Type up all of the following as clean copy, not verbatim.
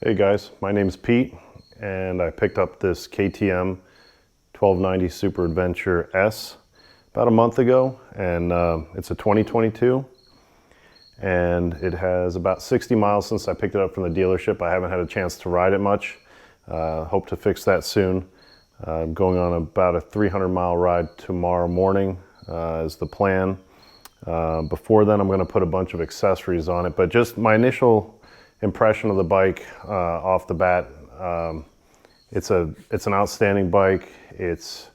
Hey guys, my name's Pete and I picked up this KTM 1290 Super Adventure S about a month ago, and it's a 2022 and it has about 60 miles since I picked it up from the dealership. I haven't had a chance to ride it much. Hope to fix that soon. I'm going on about a 300-mile ride tomorrow morning is the plan. Before then I'm going to put a bunch of accessories on it, but just my initial impression of the bike off the bat, it's an outstanding bike. It's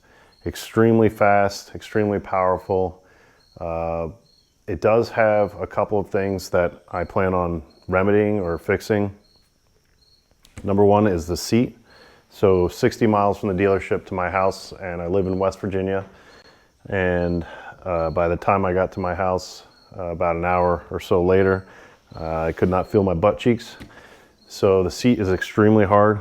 extremely fast, extremely powerful. It does have a couple of things that I plan on remedying or fixing. Number one is the seat. So 60 miles from the dealership to my house, and I live in West Virginia, and by the time I got to my house, about an hour or so later, I could not feel my butt cheeks. So the seat is extremely hard,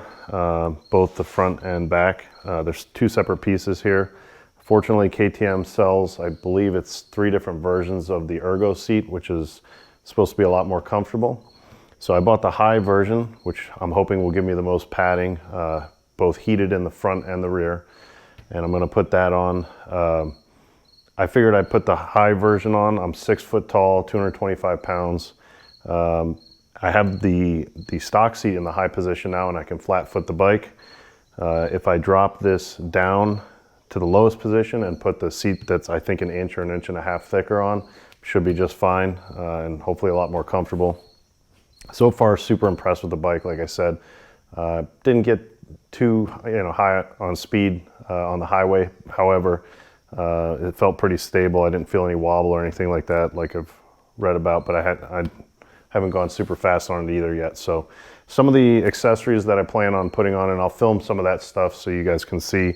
both the front and back. There's two separate pieces here. Fortunately, KTM sells, I believe it's 3 different versions of the Ergo seat, which is supposed to be a lot more comfortable. So I bought the high version, which I'm hoping will give me the most padding, both heated in the front and the rear. And I'm gonna put that on. I figured I'd put the high version on. I'm 6 foot tall, 225 pounds. I have the stock seat in the high position now, and I can flat foot the bike. If I drop this down to the lowest position and put the seat that's I think an inch or an inch and a half thicker on, should be just fine, and hopefully a lot more comfortable. So far, super impressed with the bike. Like I said, didn't get too high on speed on the highway. However, it felt pretty stable. I didn't feel any wobble or anything like that, like I've read about, but I haven't gone super fast on it either yet. So some of the accessories that I plan on putting on, and I'll film some of that stuff so you guys can see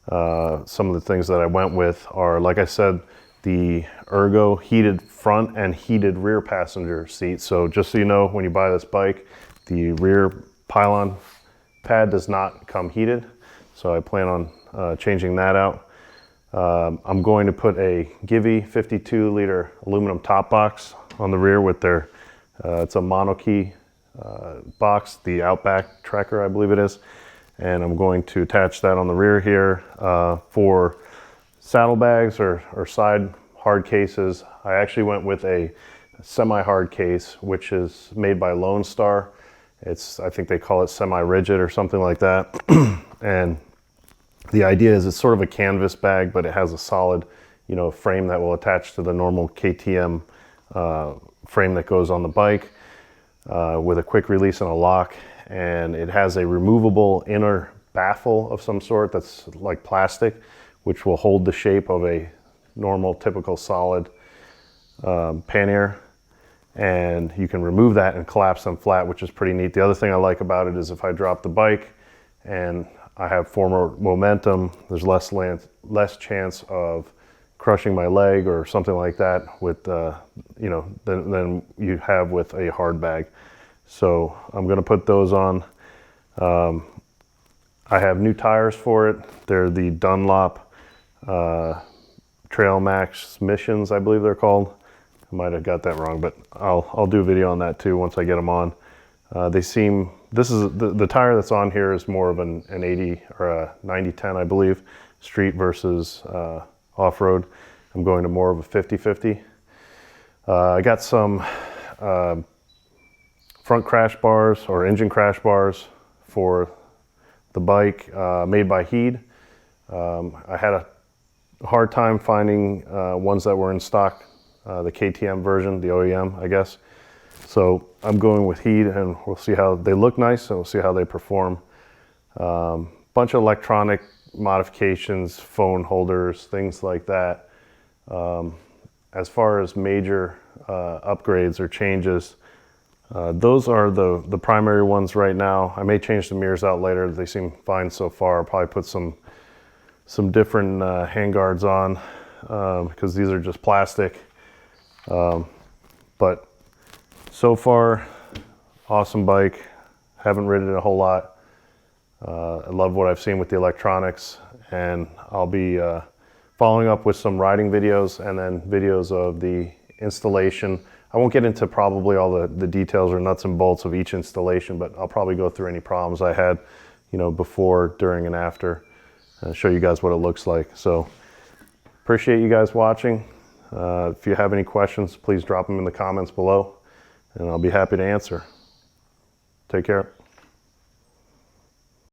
some of the things that I went with are, like I said, the Ergo heated front and heated rear passenger seat. So just so you know, when you buy this bike, the rear pylon pad does not come heated. So I plan on changing that out. I'm going to put a Givi 52-liter aluminum top box on the rear with their, it's a monokey box, the Outback Trekker, I believe it is. And I'm going to attach that on the rear here for saddlebags or side hard cases. I actually went with a semi-hard case, which is made by Lone Star. I think they call it semi-rigid or something like that. And the idea is it's sort of a canvas bag, but it has a solid, frame that will attach to the normal KTM frame that goes on the bike with a quick release and a lock. And it has a removable inner baffle of some sort that's like plastic, which will hold the shape of a normal, typical solid pannier. And you can remove that and collapse them flat, which is pretty neat. The other thing I like about it is if I drop the bike and I have forward momentum, there's less chance of crushing my leg or something like that with than you have with a hard bag. So I'm going to put those on. I have new tires for it. They're the Dunlop Trail Max Missions, I believe they're called. I might have got that wrong, but I'll do a video on that too once I get them on. This is the tire that's on here is more of an 80 or a 90/10, I believe, street versus off-road. I'm going to more of a 50/50. I got some front crash bars or engine crash bars for the bike made by Heed. I had a hard time finding ones that were in stock, the KTM version, the OEM, I guess. So I'm going with Heed, and we'll see how they look nice, and we'll see how they perform. Bunch of electronic modifications, phone holders, things like that. As far as major upgrades or changes, those are the primary ones right now. I may change the mirrors out later. They seem fine so far. I'll probably put some different handguards on because these are just plastic. But so far, awesome bike. Haven't ridden it a whole lot. I love what I've seen with the electronics, and I'll be following up with some riding videos and then videos of the installation. I won't get into probably all the details or nuts and bolts of each installation, but I'll probably go through any problems I had, you know, before, during, and after, and show you guys what it looks like. So appreciate you guys watching. If you have any questions, please drop them in the comments below, and I'll be happy to answer. Take care.